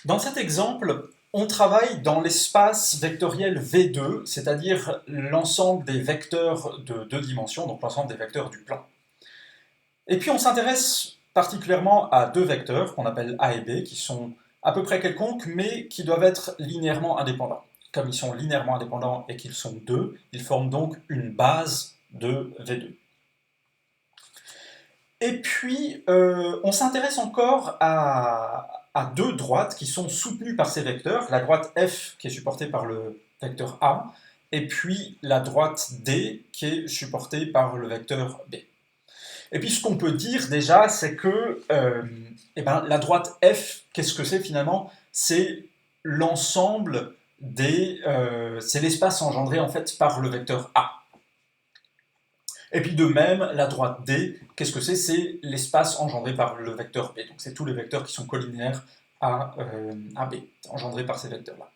Dans cet exemple, on travaille dans l'espace vectoriel V2, c'est-à-dire l'ensemble des vecteurs de deux dimensions, donc l'ensemble des vecteurs du plan. Et puis on s'intéresse particulièrement à deux vecteurs qu'on appelle A et B, qui sont à peu près quelconques, mais qui doivent être linéairement indépendants. Comme ils sont linéairement indépendants et qu'ils sont deux, ils forment donc une base de V2. Et puis, on s'intéresse encore à deux droites qui sont soutenues par ces vecteurs, la droite F qui est supportée par le vecteur A, et puis la droite D qui est supportée par le vecteur B. Et puis ce qu'on peut dire déjà, c'est que la droite F, qu'est-ce que c'est finalement? C'est l'ensemble c'est l'espace engendré en fait par le vecteur A. Et puis de même, la droite D, qu'est-ce que c'est? C'est l'espace engendré par le vecteur B. Donc c'est tous les vecteurs qui sont collinéaires à B, engendrés par ces vecteurs-là.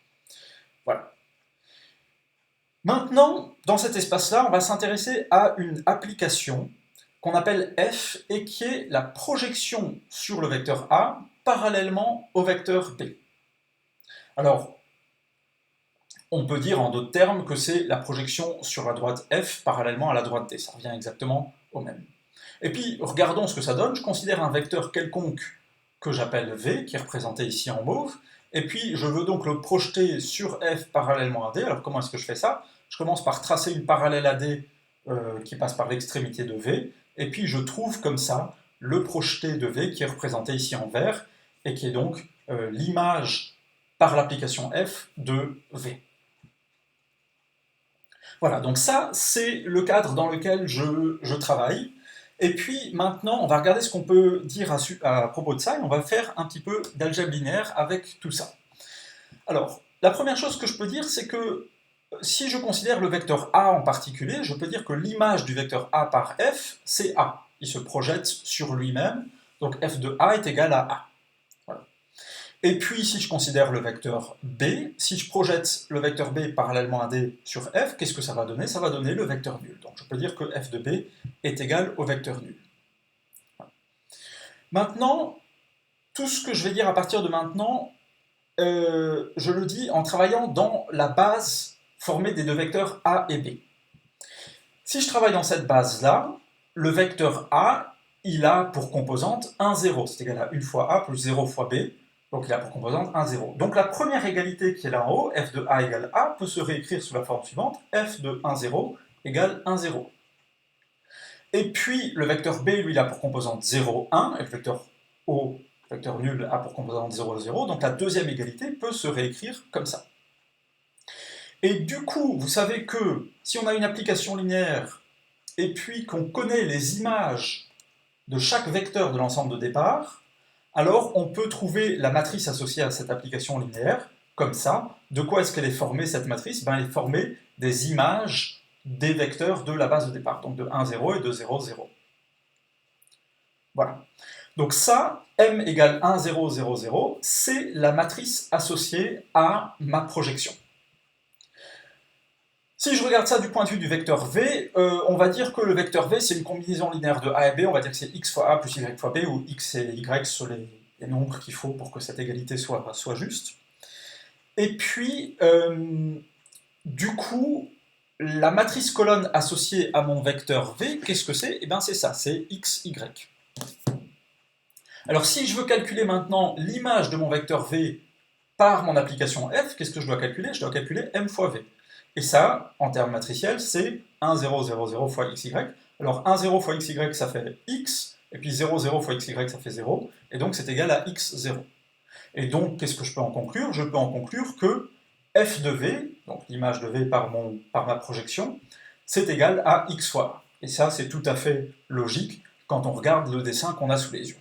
Voilà. Maintenant, dans cet espace-là, on va s'intéresser à une application qu'on appelle F et qui est la projection sur le vecteur A parallèlement au vecteur B. Alors, on peut dire en d'autres termes que c'est la projection sur la droite F parallèlement à la droite D. Ça revient exactement au même. Et puis, regardons ce que ça donne. Je considère un vecteur quelconque que j'appelle V, qui est représenté ici en mauve, et puis je veux donc le projeter sur F parallèlement à D. Alors comment est-ce que je fais ça? Je commence par tracer une parallèle à D qui passe par l'extrémité de V, et puis je trouve comme ça le projeté de V qui est représenté ici en vert, et qui est donc l'image par l'application F de V. Voilà, donc ça, c'est le cadre dans lequel je travaille. Et puis maintenant, on va regarder ce qu'on peut dire à propos de ça, et on va faire un petit peu d'algèbre linéaire avec tout ça. Alors, la première chose que je peux dire, c'est que si je considère le vecteur A en particulier, je peux dire que l'image du vecteur A par F, c'est A. Il se projette sur lui-même, donc F de A est égal à A. Voilà. Et puis, si je considère le vecteur B, si je projette le vecteur B parallèlement à D sur F, qu'est-ce que ça va donner? Ça va donner le vecteur nul. Donc je peux dire que F de B est égal au vecteur nul. Voilà. Maintenant, tout ce que je vais dire à partir de maintenant, je le dis en travaillant dans la base formée des deux vecteurs A et B. Si je travaille dans cette base-là, le vecteur A, il a pour composante 1, 0. C'est égal à 1 fois A plus 0 fois B. Donc il a pour composante 1, 0. Donc la première égalité qui est là en haut, f de A égale A, peut se réécrire sous la forme suivante, f de 1, 0 égale 1, 0. Et puis le vecteur B, lui, il a pour composante 0, 1, et le vecteur O, le vecteur nul, a pour composante 0, 0. Donc la deuxième égalité peut se réécrire comme ça. Et du coup, vous savez que si on a une application linéaire et puis qu'on connaît les images de chaque vecteur de l'ensemble de départ, alors on peut trouver la matrice associée à cette application linéaire, comme ça. De quoi est-ce qu'elle est formée, cette matrice? Elle est formée des images des vecteurs de la base de départ, donc de 1, 0 et de 0, 0. Voilà. Donc ça, m égale 1, 0, 0, 0, c'est la matrice associée à ma projection. Si je regarde ça du point de vue du vecteur v, on va dire que le vecteur v, c'est une combinaison linéaire de a et b, on va dire que c'est x fois a plus y fois b, où x et y sont les nombres qu'il faut pour que cette égalité soit juste. Et puis, du coup, la matrice colonne associée à mon vecteur v, qu'est-ce que c'est? Eh bien c'est ça, c'est x, y. Alors si je veux calculer maintenant l'image de mon vecteur v par mon application f, qu'est-ce que je dois calculer? Je dois calculer m fois v. Et ça, en termes matriciels, c'est 1, 0, 0, 0 fois xy. Alors 1, 0 fois xy, ça fait x, et puis 0, 0 fois xy, ça fait 0, et donc c'est égal à x, 0. Et donc, qu'est-ce que je peux en conclure? Je peux en conclure que f de v, donc l'image de v par ma projection, c'est égal à x fois a. Et ça, c'est tout à fait logique quand on regarde le dessin qu'on a sous les yeux.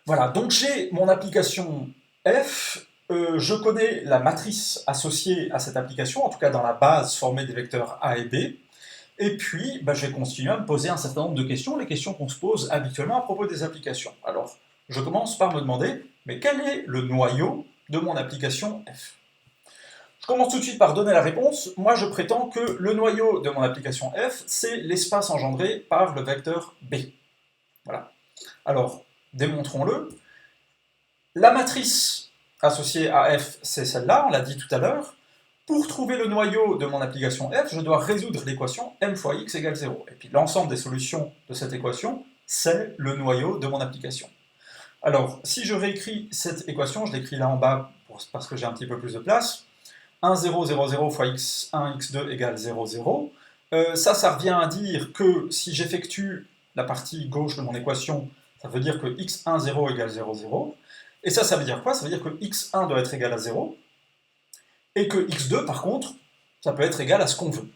Voilà, donc j'ai mon application f, je connais la matrice associée à cette application, en tout cas dans la base formée des vecteurs a et b, et puis je vais continuer à me poser un certain nombre de questions, les questions qu'on se pose habituellement à propos des applications. Alors, je commence par me demander, mais quel est le noyau de mon application f? Je commence tout de suite par donner la réponse. Moi, je prétends que le noyau de mon application f, c'est l'espace engendré par le vecteur b. Voilà. Alors, démontrons-le. La matrice associée à f, c'est celle-là, on l'a dit tout à l'heure. Pour trouver le noyau de mon application f, je dois résoudre l'équation m fois x égale 0. Et puis l'ensemble des solutions de cette équation, c'est le noyau de mon application. Alors, si je réécris cette équation, je l'écris là en bas parce que j'ai un petit peu plus de place. 1, 0, 0, 0 fois x1, x2 égale 0, 0. Ça revient à dire que si j'effectue la partie gauche de mon équation, ça veut dire que x1, 0 égale 0, 0. Et ça veut dire quoi? Ça veut dire que x1 doit être égal à 0, et que x2, par contre, ça peut être égal à ce qu'on veut.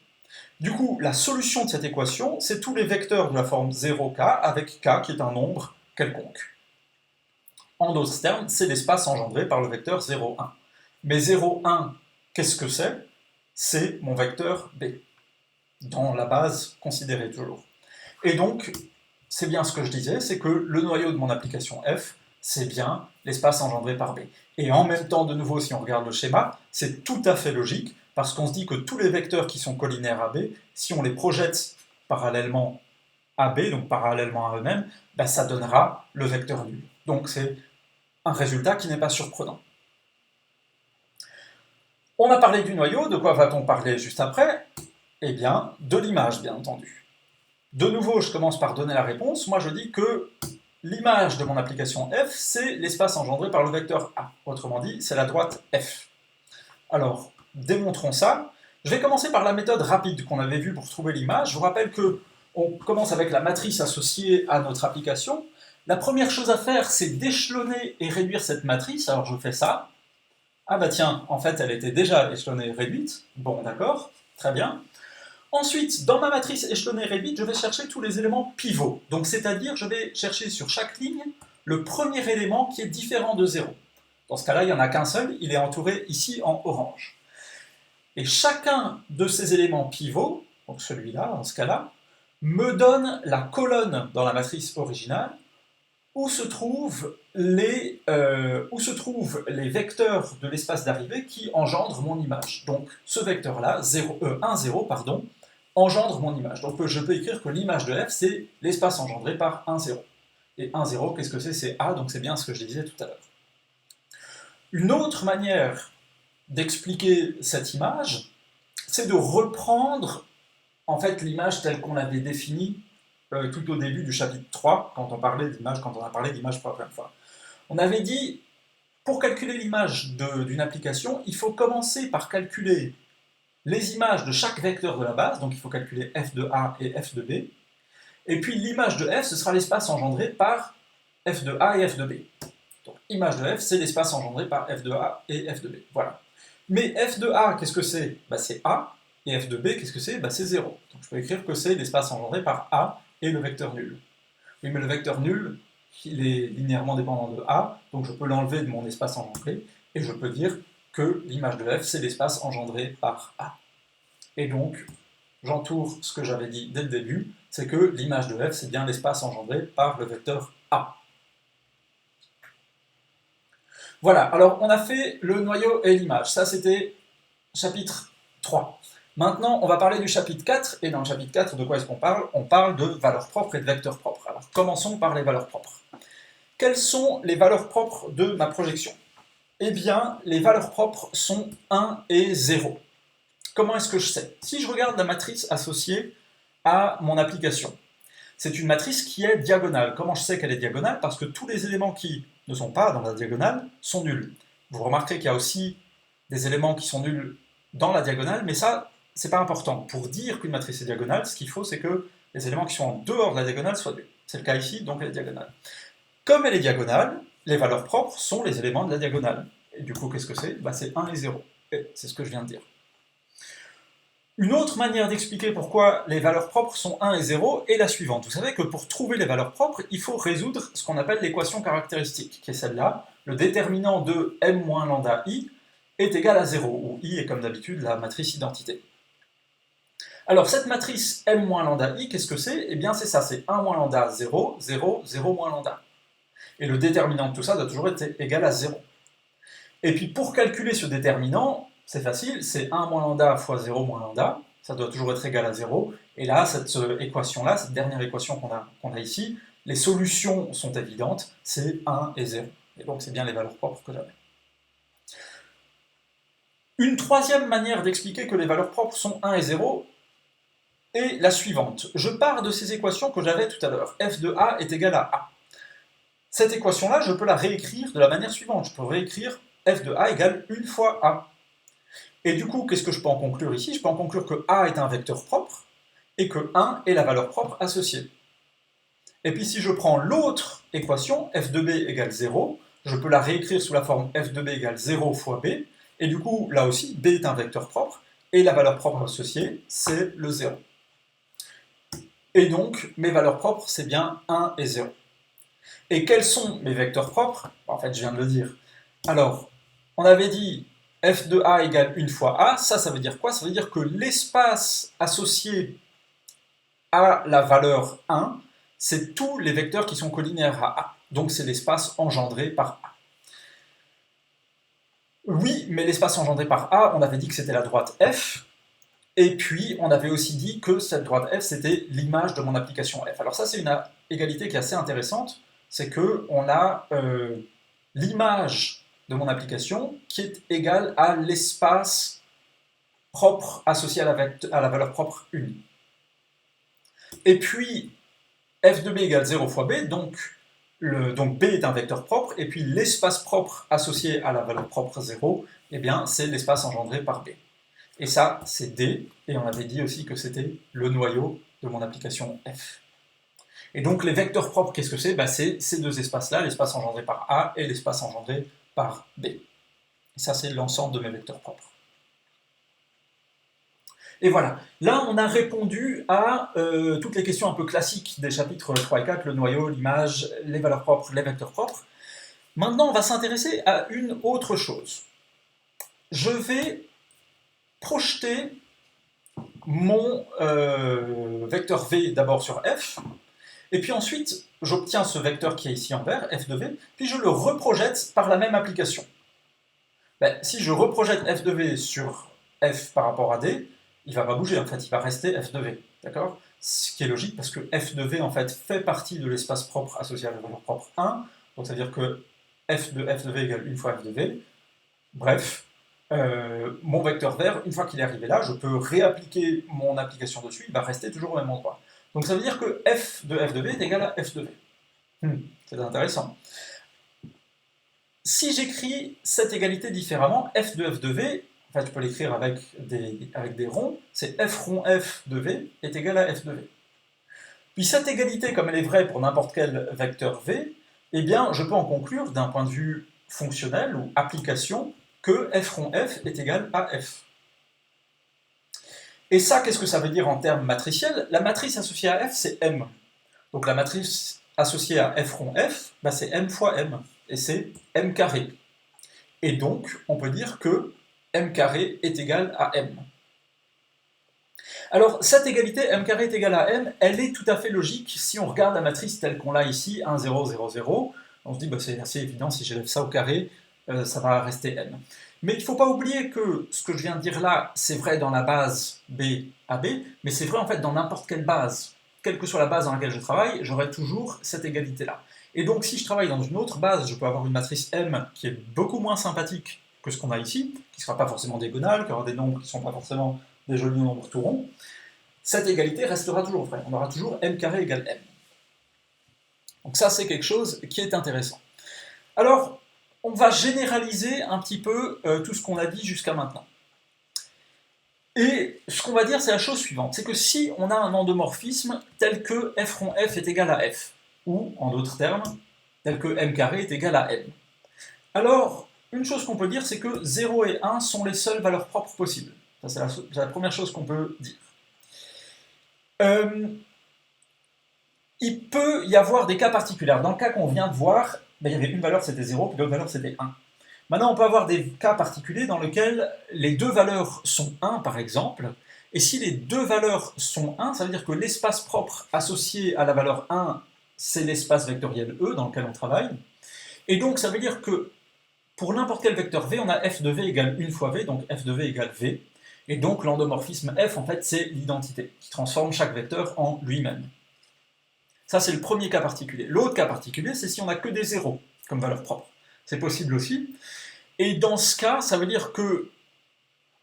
Du coup, la solution de cette équation, c'est tous les vecteurs de la forme 0k avec k qui est un nombre quelconque. En d'autres termes, c'est l'espace engendré par le vecteur 0, 1. Mais 0, 1, qu'est-ce que c'est? C'est mon vecteur b, dans la base considérée toujours. Et donc, c'est bien ce que je disais, c'est que le noyau de mon application f, c'est bien l'espace engendré par b. Et en même temps, de nouveau, si on regarde le schéma, c'est tout à fait logique, parce qu'on se dit que tous les vecteurs qui sont collinaires à b, si on les projette parallèlement à b, donc parallèlement à eux-mêmes, ben ça donnera le vecteur nul. Donc c'est un résultat qui n'est pas surprenant. On a parlé du noyau, de quoi va-t-on parler juste après? Eh bien, de l'image, bien entendu. De nouveau, je commence par donner la réponse. Moi, je dis que l'image de mon application f, c'est l'espace engendré par le vecteur a. Autrement dit, c'est la droite f. Alors, démontrons ça. Je vais commencer par la méthode rapide qu'on avait vue pour trouver l'image. Je vous rappelle qu'on commence avec la matrice associée à notre application. La première chose à faire, c'est d'échelonner et réduire cette matrice. Alors, je fais ça. Ah bah tiens, en fait, elle était déjà échelonnée et réduite. Bon, d'accord, très bien. Ensuite, dans ma matrice échelonnée réduite, je vais chercher tous les éléments pivots. Donc, c'est-à-dire, je vais chercher sur chaque ligne le premier élément qui est différent de 0. Dans ce cas-là, il n'y en a qu'un seul, il est entouré ici en orange. Et chacun de ces éléments pivots, donc celui-là, dans ce cas-là, me donne la colonne dans la matrice originale où se trouvent les vecteurs de l'espace d'arrivée qui engendrent mon image. Donc, ce vecteur-là, 1, 0, pardon, engendre mon image. Donc je peux écrire que l'image de f, c'est l'espace engendré par 1, 0. Et 1, 0, qu'est-ce que c'est? C'est a, donc c'est bien ce que je disais tout à l'heure. Une autre manière d'expliquer cette image, c'est de reprendre en fait l'image telle qu'on l'avait définie tout au début du chapitre 3, quand on a parlé d'image pour la première fois. On avait dit, pour calculer l'image d'une application, il faut commencer par calculer les images de chaque vecteur de la base, donc il faut calculer f de a et f de b, et puis l'image de f, ce sera l'espace engendré par f de a et f de b. Donc image de f, c'est l'espace engendré par f de a et f de b. Voilà. Mais f de a, qu'est-ce que c'est? Bah, c'est a, et f de b, qu'est-ce que c'est? Bah, c'est 0. Donc je peux écrire que c'est l'espace engendré par a et le vecteur nul. Oui, mais le vecteur nul, il est linéairement dépendant de a, donc je peux l'enlever de mon espace engendré, et je peux dire que l'image de f, c'est l'espace engendré par a. Et donc, j'entoure ce que j'avais dit dès le début, c'est que l'image de f, c'est bien l'espace engendré par le vecteur a. Voilà, alors on a fait le noyau et l'image, ça c'était chapitre 3. Maintenant, on va parler du chapitre 4, et dans le chapitre 4, de quoi est-ce qu'on parle? On parle de valeurs propres et de vecteurs propres. Alors, commençons par les valeurs propres. Quelles sont les valeurs propres de ma projection? Eh bien, les valeurs propres sont 1 et 0. Comment est-ce que je sais? Si je regarde la matrice associée à mon application, c'est une matrice qui est diagonale. Comment je sais qu'elle est diagonale? Parce que tous les éléments qui ne sont pas dans la diagonale sont nuls. Vous remarquerez qu'il y a aussi des éléments qui sont nuls dans la diagonale, mais ça, c'est pas important. Pour dire qu'une matrice est diagonale, ce qu'il faut, c'est que les éléments qui sont en dehors de la diagonale soient nuls. C'est le cas ici, donc elle est diagonale. Comme elle est diagonale, les valeurs propres sont les éléments de la diagonale. Et du coup, qu'est-ce que c'est? Bah, c'est 1 et 0. Et c'est ce que je viens de dire. Une autre manière d'expliquer pourquoi les valeurs propres sont 1 et 0 est la suivante. Vous savez que pour trouver les valeurs propres, il faut résoudre ce qu'on appelle l'équation caractéristique, qui est celle-là. Le déterminant de m moins lambda i est égal à 0, où i est comme d'habitude la matrice identité. Alors cette matrice m moins lambda i, qu'est-ce que c'est? Eh bien c'est ça, c'est 1 moins lambda 0, 0, 0 moins lambda. Et le déterminant de tout ça doit toujours être égal à 0. Et puis pour calculer ce déterminant, c'est facile, c'est 1 moins lambda fois 0 moins lambda, ça doit toujours être égal à 0, et là, cette équation-là, cette dernière équation qu'on a ici, les solutions sont évidentes, c'est 1 et 0. Et donc c'est bien les valeurs propres que j'avais. Une troisième manière d'expliquer que les valeurs propres sont 1 et 0 est la suivante. Je pars de ces équations que j'avais tout à l'heure. F de A est égal à A. Cette équation-là, je peux la réécrire de la manière suivante. Je peux réécrire F de A égale 1 fois A. Et du coup, qu'est-ce que je peux en conclure ici? Je peux en conclure que A est un vecteur propre et que 1 est la valeur propre associée. Et puis si je prends l'autre équation, f de b égale 0, je peux la réécrire sous la forme f de b égale 0 fois b, et du coup, là aussi, b est un vecteur propre, et la valeur propre associée, c'est le 0. Et donc, mes valeurs propres, c'est bien 1 et 0. Et quels sont mes vecteurs propres? En fait, je viens de le dire. Alors, on avait dit f de a égale 1 fois a, ça veut dire quoi? Ça veut dire que l'espace associé à la valeur 1, c'est tous les vecteurs qui sont collinaires à A. Donc c'est l'espace engendré par A. Oui, mais l'espace engendré par A, on avait dit que c'était la droite F, et puis on avait aussi dit que cette droite F, c'était l'image de mon application F. Alors ça, c'est une égalité qui est assez intéressante, c'est qu'on a l'image de mon application qui est égale à l'espace propre associé à la valeur propre unie. Et puis, f de b égale 0 fois b, donc b est un vecteur propre, et puis l'espace propre associé à la valeur propre 0, eh bien, c'est l'espace engendré par b. Et ça, c'est D, et on avait dit aussi que c'était le noyau de mon application F. Et donc, les vecteurs propres, qu'est-ce que c'est? C'est ces deux espaces-là, l'espace engendré par A et l'espace engendré par B. Et ça, c'est l'ensemble de mes vecteurs propres. Et voilà, là on a répondu à toutes les questions un peu classiques des chapitres 3 et 4, le noyau, l'image, les valeurs propres, les vecteurs propres. Maintenant on va s'intéresser à une autre chose. Je vais projeter mon vecteur V d'abord sur F, et puis ensuite j'obtiens ce vecteur qui est ici en vert, F de V, puis je le reprojette par la même application. Si je reprojette F de V sur F par rapport à D, il ne va pas bouger, en fait, il va rester f de v, d'accord? Ce qui est logique, parce que f de v, en fait partie de l'espace propre associé à la valeur propre 1, donc ça veut dire que f de v égale 1 fois f de v. Bref, mon vecteur vert, une fois qu'il est arrivé là, je peux réappliquer mon application dessus, il va rester toujours au même endroit. Donc ça veut dire que f de v est égal à f de v. C'est intéressant. Si j'écris cette égalité différemment, f de v, en fait, je peux l'écrire avec des ronds, c'est f rond f de v est égal à f de v. Puis cette égalité, comme elle est vraie pour n'importe quel vecteur v, eh bien, je peux en conclure, d'un point de vue fonctionnel ou application, que f rond f est égal à f. Et ça, qu'est-ce que ça veut dire en termes matriciels? La matrice associée à f, c'est m. Donc la matrice associée à f rond f, c'est m fois m, et c'est m carré. Et donc, on peut dire que m carré est égal à m. Alors, cette égalité m carré est égal à m, elle est tout à fait logique si on regarde la matrice telle qu'on l'a ici, 1, 0, 0, 0. On se dit, c'est assez évident, si j'élève ça au carré, ça va rester m. Mais il ne faut pas oublier que ce que je viens de dire là, c'est vrai dans la base B à B, mais c'est vrai en fait dans n'importe quelle base. Quelle que soit la base dans laquelle je travaille, j'aurai toujours cette égalité-là. Et donc, si je travaille dans une autre base, je peux avoir une matrice M qui est beaucoup moins sympathique que ce qu'on a ici, qui ne sera pas forcément diagonale, qui aura des nombres qui ne sont pas forcément des jolis nombres tout ronds. Cette égalité restera toujours vraie. On aura toujours m carré égale m. Donc ça, c'est quelque chose qui est intéressant. Alors, on va généraliser un petit peu tout ce qu'on a dit jusqu'à maintenant. Et ce qu'on va dire, c'est la chose suivante, c'est que si on a un endomorphisme tel que f rond f est égal à f, ou, en d'autres termes, tel que m carré est égal à m, alors, une chose qu'on peut dire, c'est que 0 et 1 sont les seules valeurs propres possibles. Ça, c'est la première chose qu'on peut dire. Il peut y avoir des cas particuliers. Dans le cas qu'on vient de voir, il y avait une valeur, c'était 0, puis l'autre valeur, c'était 1. Maintenant, on peut avoir des cas particuliers dans lesquels les deux valeurs sont 1, par exemple, et si les deux valeurs sont 1, ça veut dire que l'espace propre associé à la valeur 1, c'est l'espace vectoriel E dans lequel on travaille, et donc ça veut dire que pour n'importe quel vecteur V, on a f de V égale 1 fois V, donc f de V égale V, et donc l'endomorphisme f, en fait, c'est l'identité, qui transforme chaque vecteur en lui-même. Ça, c'est le premier cas particulier. L'autre cas particulier, c'est si on n'a que des zéros comme valeur propre. c'est possible aussi. Et dans ce cas, ça veut dire que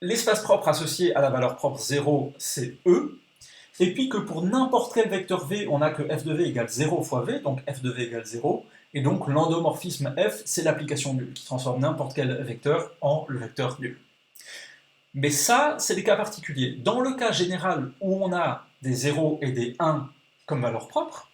l'espace propre associé à la valeur propre 0, c'est E, et puis que pour n'importe quel vecteur V, on a que f de v égale 0 fois v, donc f de v égale 0, et donc l'endomorphisme f, c'est l'application nulle, qui transforme n'importe quel vecteur en le vecteur nul. Mais ça, c'est des cas particuliers. Dans le cas général où on a des 0 et des 1 comme valeur propre,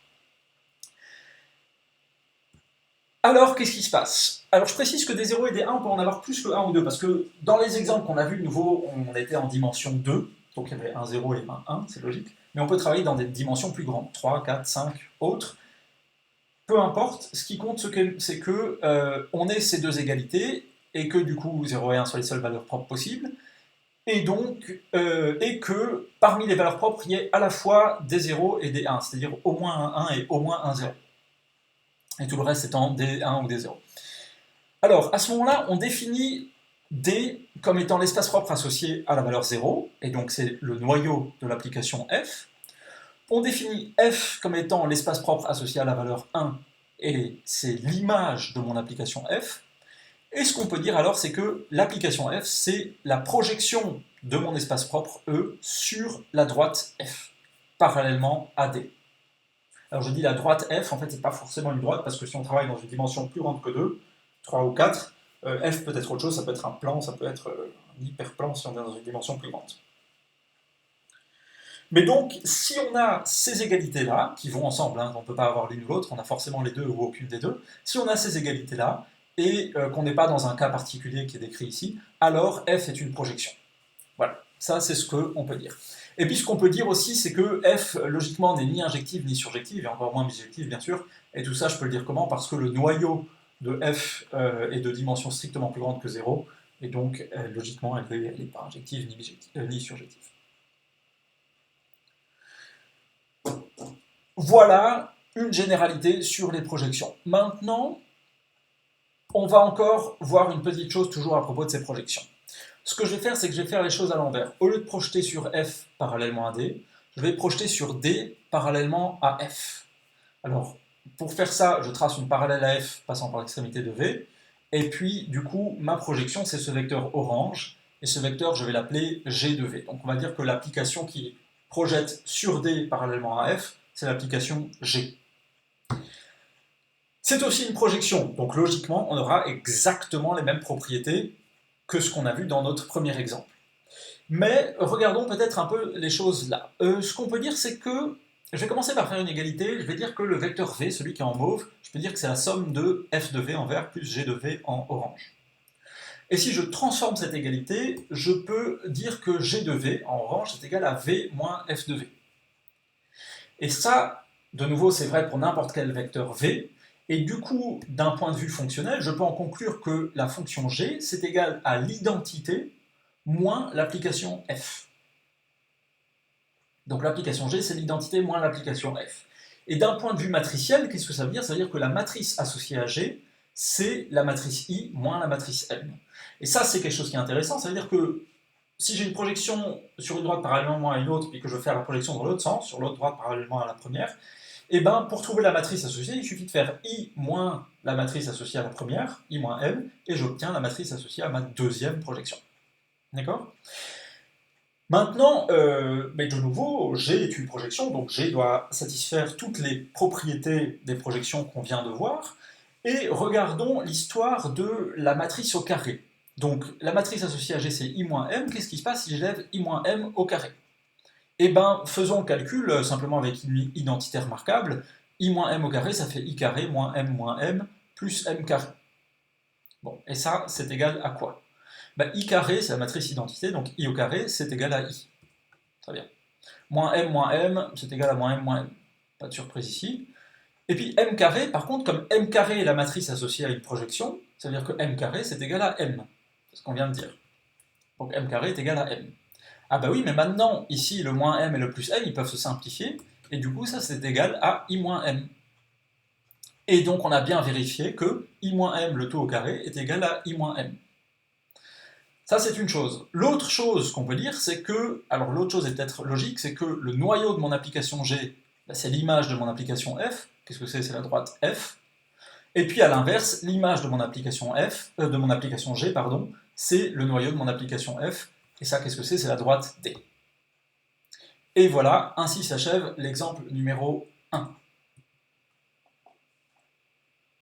alors qu'est-ce qui se passe? Alors je précise que des 0 et des 1, on peut en avoir plus que 1 ou 2, parce que dans les exemples qu'on a vus, de nouveau, on était en dimension 2, donc il y avait un 0 et un 1, c'est logique, mais on peut travailler dans des dimensions plus grandes, 3, 4, 5, autres. Peu importe, ce qui compte, c'est que on ait ces deux égalités, et que du coup 0 et 1 soient les seules valeurs propres possibles, et donc, et que parmi les valeurs propres, il y ait à la fois des 0 et des 1, c'est-à-dire au moins un 1 et au moins un 0. Et tout le reste étant des 1 ou des 0. Alors, à ce moment-là, on définit D comme étant l'espace propre associé à la valeur 0, et donc c'est le noyau de l'application F. On définit F comme étant l'espace propre associé à la valeur 1, et c'est l'image de mon application F. Et ce qu'on peut dire alors, c'est que l'application F, c'est la projection de mon espace propre E sur la droite F, parallèlement à D. Alors je dis la droite F, en fait c'est pas forcément une droite, parce que si on travaille dans une dimension plus grande que 2, 3 ou 4, F peut être autre chose, ça peut être un plan, ça peut être un hyperplan si on est dans une dimension plus grande. Mais donc, si on a ces égalités-là, qui vont ensemble, hein, on ne peut pas avoir l'une ou l'autre, on a forcément les deux ou aucune des deux, si on a ces égalités-là, et qu'on n'est pas dans un cas particulier qui est décrit ici, alors F est une projection. Voilà, ça c'est ce qu'on peut dire. Et puis ce qu'on peut dire aussi, c'est que F, logiquement, n'est ni injective ni surjective, et encore moins bijective, bien sûr, et tout ça, je peux le dire comment? Parce que le noyau de F est de dimension strictement plus grande que 0, et donc, logiquement, elle n'est pas injective ni surjective. Voilà une généralité sur les projections. Maintenant, on va encore voir une petite chose toujours à propos de ces projections. Ce que je vais faire, c'est que je vais faire les choses à l'envers. Au lieu de projeter sur F parallèlement à D, je vais projeter sur D parallèlement à F. Alors, pour faire ça, je trace une parallèle à F passant par l'extrémité de V, et puis, du coup, ma projection, c'est ce vecteur orange, et ce vecteur, je vais l'appeler G de V. Donc on va dire que l'application qui projette sur D parallèlement à F, c'est l'application G. C'est aussi une projection, donc logiquement, on aura exactement les mêmes propriétés que ce qu'on a vu dans notre premier exemple. Mais regardons peut-être un peu les choses là. Ce qu'on peut dire, c'est que, je vais commencer par faire une égalité, je vais dire que le vecteur V, celui qui est en mauve, je peux dire que c'est la somme de f de V en vert plus g de V en orange. Et si je transforme cette égalité, je peux dire que g de V en orange est égal à V moins f de V. Et ça, de nouveau, c'est vrai pour n'importe quel vecteur V, et du coup, d'un point de vue fonctionnel, je peux en conclure que la fonction g, c'est égal à l'identité moins l'application f. Donc l'application g, c'est l'identité moins l'application f. Et d'un point de vue matriciel, qu'est-ce que ça veut dire? Ça veut dire que la matrice associée à g, c'est la matrice I moins la matrice M. Et ça, c'est quelque chose qui est intéressant, ça veut dire que si j'ai une projection sur une droite parallèlement à une autre, et que je fais la projection dans l'autre sens, sur l'autre droite parallèlement à la première, et bien pour trouver la matrice associée, il suffit de faire I moins la matrice associée à la première, I moins M, et j'obtiens la matrice associée à ma deuxième projection. D'accord? Maintenant, mais de nouveau, G est une projection, donc G doit satisfaire toutes les propriétés des projections qu'on vient de voir, et regardons l'histoire de la matrice au carré. Donc la matrice associée à G, c'est I-M, qu'est-ce qui se passe si j'élève I-M au carré? Eh bien, faisons le calcul simplement avec une identité remarquable. I-M au carré, ça fait I carré moins M plus M carré. Bon, et ça, c'est égal à quoi? Ben, I carré, c'est la matrice identité, donc I au carré, c'est égal à I. Très bien. Moins M, c'est égal à moins M. Pas de surprise ici. Et puis M carré, par contre, comme M carré est la matrice associée à une projection, ça veut dire que M carré, c'est égal à M. C'est ce qu'on vient de dire. Donc M carré est égal à M. Ah bah oui, mais maintenant, ici, le moins M et le plus M, ils peuvent se simplifier, et du coup, ça, c'est égal à I moins M. Et donc, on a bien vérifié que I moins M, le tout au carré, est égal à I moins M. Ça, c'est une chose. L'autre chose qu'on peut dire, c'est que, alors l'autre chose est peut-être logique, c'est que le noyau de mon application G, c'est l'image de mon application F. Qu'est-ce que c'est? C'est la droite F. Et puis à l'inverse, l'image de mon application de mon application G, pardon, c'est le noyau de mon application F. Et ça, qu'est-ce que c'est? C'est la droite D. Et voilà, ainsi s'achève l'exemple numéro 1.